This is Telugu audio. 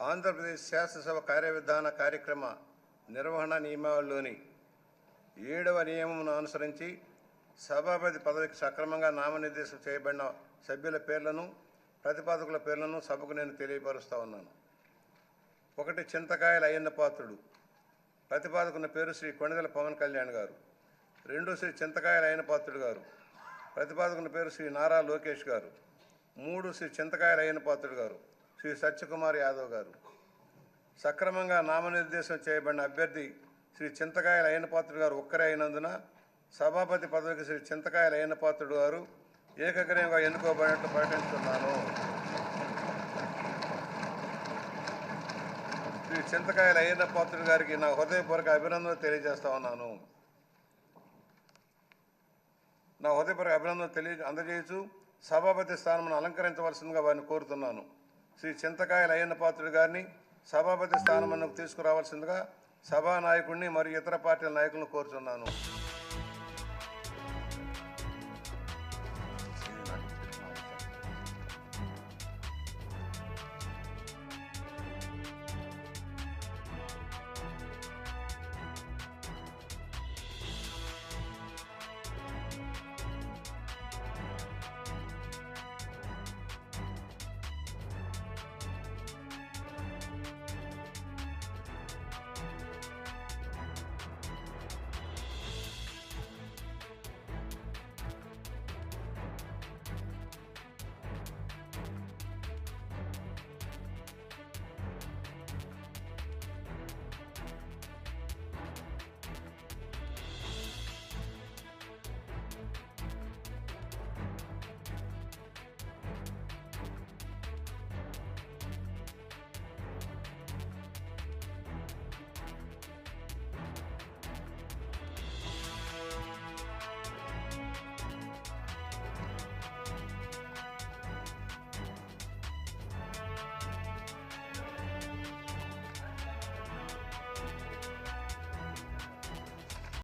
ఆంధ్రప్రదేశ్ శాసనసభ కార్యవిధాన కార్యక్రమ నిర్వహణ నియమావళిలోని 7వ నియమమును అనుసరించి సభాపతి పదవికి సక్రమంగా నామనిర్దేశం చేయబడిన సభ్యుల పేర్లను ప్రతిపాదకుల పేర్లను సభకు నేను తెలియపరుస్తా ఉన్నాను. 1 చింతకాయల అయ్యన్న పాత్రుడు. ప్రతిపాదకుని పేరు శ్రీ కొణిదెల పవన్ కళ్యాణ్ గారు. 2 శ్రీ చింతకాయల అయ్యన్న పాత్రుడు గారు. ప్రతిపాదకుని పేరు శ్రీ నారా లోకేష్ గారు. 3 శ్రీ చింతకాయల అయ్యన్న పాత్రుడు గారు శ్రీ సత్యకుమార్ యాదవ్ గారు. సక్రమంగా నామనిర్దేశం చేయబడిన అభ్యర్థి శ్రీ చింతకాయల అయ్యన్న పాత్రుడు గారు ఒక్కరే అయినందున సభాపతి పదవికి శ్రీ చింతకాయల అయ్యన్న పాత్రుడు గారు ఏకగ్రీవంగా ఎన్నుకోబడినట్లు ప్రకటిస్తున్నాను. శ్రీ చింతకాయల అయ్యన్న పాత్రుడు గారికి నా హృదయపూర్వక అభినందనలు తెలియజేస్తా ఉన్నాను. నా హృదయపూర్వక అభినందనలు అందజేయచ్చు సభాపతి స్థానమును అలంకరించవలసిందిగా వారిని కోరుతున్నాను. శ్రీ చింతకాయల అయ్యన్న పాత్రుడు గారిని సభాపతి స్థానమునకు తీసుకురావాల్సిందిగా సభానాయకుడిని మరియు ఇతర పార్టీల నాయకులను కోరుతున్నాను.